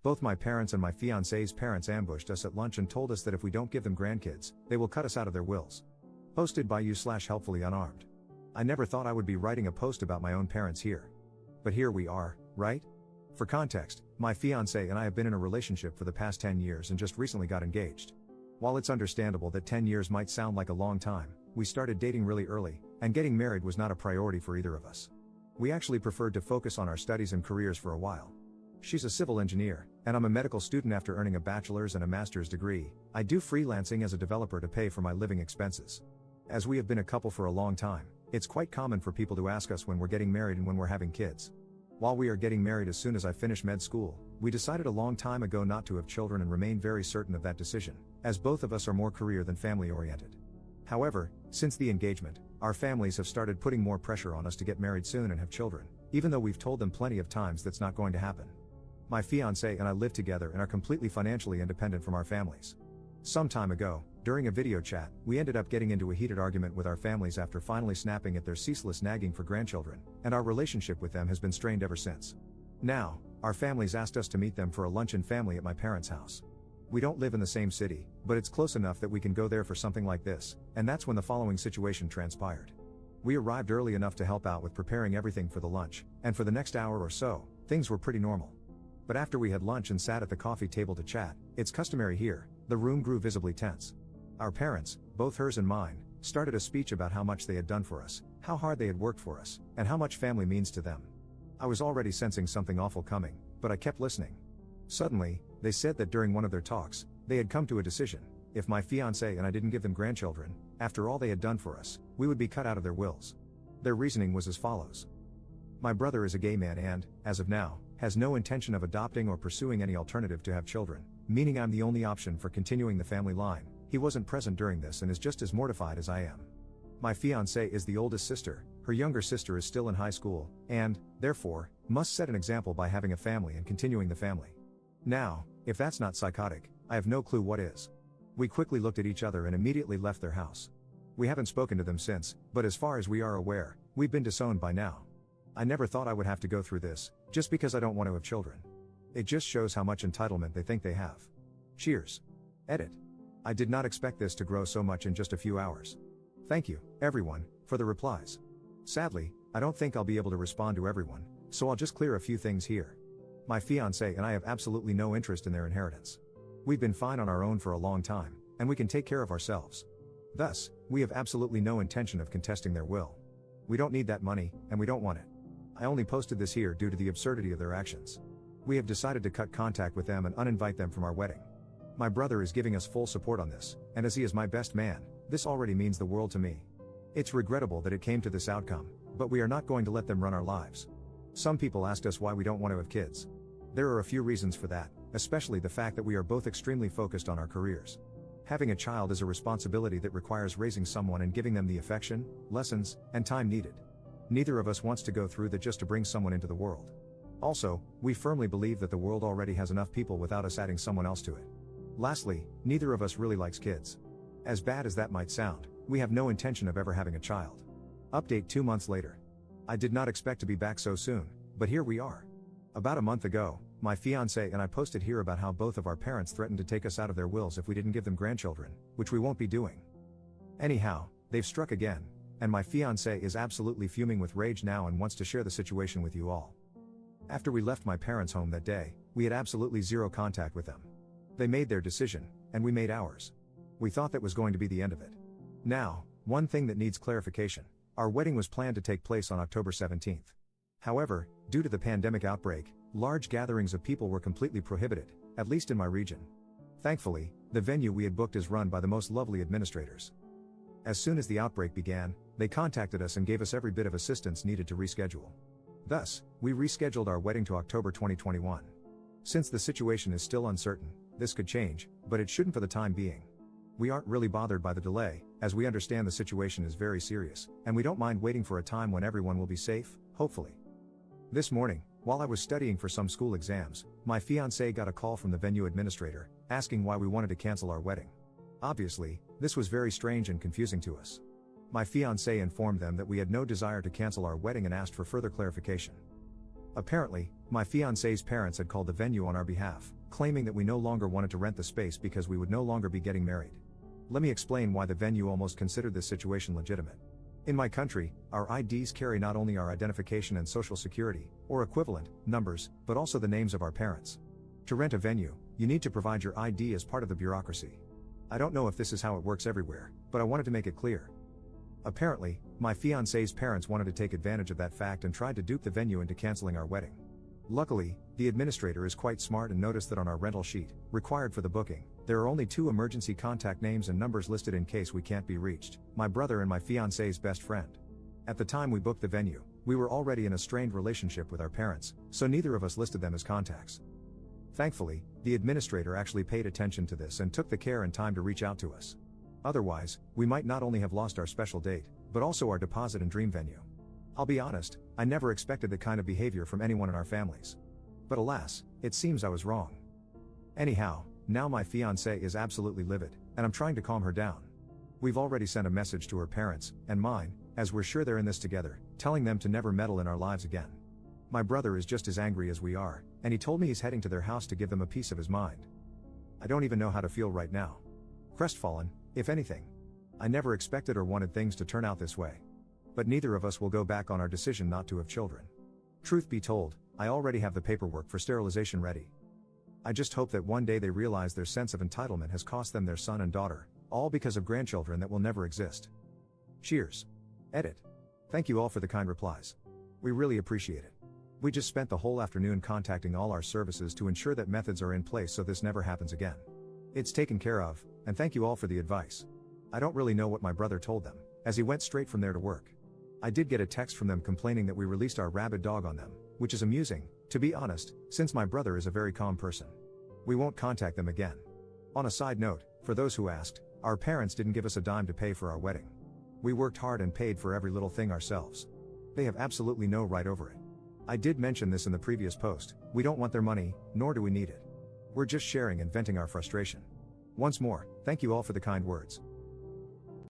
Both my parents and my fiancée's parents ambushed us at lunch and told us that if we don't give them grandkids, they will cut us out of their wills. Posted by you/helpfully unarmed. I never thought I would be writing a post about my own parents here. But here we are, right? For context, my fiancée and I have been in a relationship for the past 10 years and just recently got engaged. While it's understandable that 10 years might sound like a long time, we started dating really early, and getting married was not a priority for either of us. We actually preferred to focus on our studies and careers for a while. She's a civil engineer, and I'm a medical student. After earning a bachelor's and a master's degree, I do freelancing as a developer to pay for my living expenses. As we have been a couple for a long time, it's quite common for people to ask us when we're getting married and when we're having kids. While we are getting married as soon as I finish med school, we decided a long time ago not to have children and remain very certain of that decision, as both of us are more career than family oriented. However, since the engagement, our families have started putting more pressure on us to get married soon and have children, even though we've told them plenty of times that's not going to happen. My fiancée and I live together and are completely financially independent from our families. Some time ago, during a video chat, we ended up getting into a heated argument with our families after finally snapping at their ceaseless nagging for grandchildren, and our relationship with them has been strained ever since. Now, our families asked us to meet them for a luncheon family at my parents' house. We don't live in the same city, but it's close enough that we can go there for something like this, and that's when the following situation transpired. We arrived early enough to help out with preparing everything for the lunch, and for the next hour or so, things were pretty normal. But after we had lunch and sat at the coffee table to chat, it's customary here, the room grew visibly tense. Our parents, both hers and mine, started a speech about how much they had done for us, how hard they had worked for us, and how much family means to them. I was already sensing something awful coming, but I kept listening. Suddenly, they said that during one of their talks, they had come to a decision: if my fiancé and I didn't give them grandchildren, after all they had done for us, we would be cut out of their wills. Their reasoning was as follows. My brother is a gay man and, as of now, has no intention of adopting or pursuing any alternative to have children, meaning I'm the only option for continuing the family line. He wasn't present during this and is just as mortified as I am. My fiancée is the oldest sister, her younger sister is still in high school, and, therefore, must set an example by having a family and continuing the family. Now, if that's not psychotic, I have no clue what is. We quickly looked at each other and immediately left their house. We haven't spoken to them since, but as far as we are aware, we've been disowned by now. I never thought I would have to go through this, just because I don't want to have children. It just shows how much entitlement they think they have. Cheers. Edit. I did not expect this to grow so much in just a few hours. Thank you, everyone, for the replies. Sadly, I don't think I'll be able to respond to everyone, so I'll just clear a few things here. My fiancé and I have absolutely no interest in their inheritance. We've been fine on our own for a long time, and we can take care of ourselves. Thus, we have absolutely no intention of contesting their will. We don't need that money, and we don't want it. I only posted this here due to the absurdity of their actions. We have decided to cut contact with them and uninvite them from our wedding. My brother is giving us full support on this, and as he is my best man, this already means the world to me. It's regrettable that it came to this outcome, but we are not going to let them run our lives. Some people asked us why we don't want to have kids. There are a few reasons for that, especially the fact that we are both extremely focused on our careers. Having a child is a responsibility that requires raising someone and giving them the affection, lessons, and time needed. Neither of us wants to go through that just to bring someone into the world. Also, we firmly believe that the world already has enough people without us adding someone else to it. Lastly, neither of us really likes kids. As bad as that might sound, we have no intention of ever having a child. Update 2 months later. I did not expect to be back so soon, but here we are. About a month ago, my fiancé and I posted here about how both of our parents threatened to take us out of their wills if we didn't give them grandchildren, which we won't be doing. Anyhow, they've struck again, and my fiancé is absolutely fuming with rage now and wants to share the situation with you all. After we left my parents' home that day, we had absolutely zero contact with them. They made their decision, and we made ours. We thought that was going to be the end of it. Now, one thing that needs clarification: our wedding was planned to take place on October 17th. However, due to the pandemic outbreak, large gatherings of people were completely prohibited, at least in my region. Thankfully, the venue we had booked is run by the most lovely administrators. As soon as the outbreak began, they contacted us and gave us every bit of assistance needed to reschedule. Thus, we rescheduled our wedding to October 2021. Since the situation is still uncertain, this could change, but it shouldn't for the time being. We aren't really bothered by the delay, as we understand the situation is very serious, and we don't mind waiting for a time when everyone will be safe, hopefully. This morning, while I was studying for some school exams, my fiancé got a call from the venue administrator, asking why we wanted to cancel our wedding. Obviously, this was very strange and confusing to us. My fiancé informed them that we had no desire to cancel our wedding and asked for further clarification. Apparently, my fiancée's parents had called the venue on our behalf, claiming that we no longer wanted to rent the space because we would no longer be getting married. Let me explain why the venue almost considered this situation legitimate. In my country, our IDs carry not only our identification and social security, or equivalent, numbers, but also the names of our parents. To rent a venue, you need to provide your ID as part of the bureaucracy. I don't know if this is how it works everywhere, but I wanted to make it clear. Apparently, my fiancée's parents wanted to take advantage of that fact and tried to dupe the venue into canceling our wedding. Luckily, the administrator is quite smart and noticed that on our rental sheet, required for the booking, there are only 2 emergency contact names and numbers listed in case we can't be reached: my brother and my fiancée's best friend. At the time we booked the venue, we were already in a strained relationship with our parents, so neither of us listed them as contacts. Thankfully, the administrator actually paid attention to this and took the care and time to reach out to us. Otherwise, we might not only have lost our special date, but also our deposit and dream venue. I'll be honest, I never expected that kind of behavior from anyone in our families. But alas, it seems I was wrong. Anyhow, now my fiancée is absolutely livid, and I'm trying to calm her down. We've already sent a message to her parents, and mine, as we're sure they're in this together, telling them to never meddle in our lives again. My brother is just as angry as we are, and he told me he's heading to their house to give them a piece of his mind. I don't even know how to feel right now. Crestfallen, if anything. I never expected or wanted things to turn out this way. But neither of us will go back on our decision not to have children. Truth be told, I already have the paperwork for sterilization ready. I just hope that one day they realize their sense of entitlement has cost them their son and daughter, all because of grandchildren that will never exist. Cheers. Edit. Thank you all for the kind replies. We really appreciate it. We just spent the whole afternoon contacting all our services to ensure that methods are in place so this never happens again. It's taken care of, and thank you all for the advice. I don't really know what my brother told them, as he went straight from there to work. I did get a text from them complaining that we released our rabid dog on them, which is amusing, to be honest, since my brother is a very calm person. We won't contact them again. On a side note, for those who asked, our parents didn't give us a dime to pay for our wedding. We worked hard and paid for every little thing ourselves. They have absolutely no right over it. I did mention this in the previous post, we don't want their money, nor do we need it. We're just sharing and venting our frustration. Once more, thank you all for the kind words.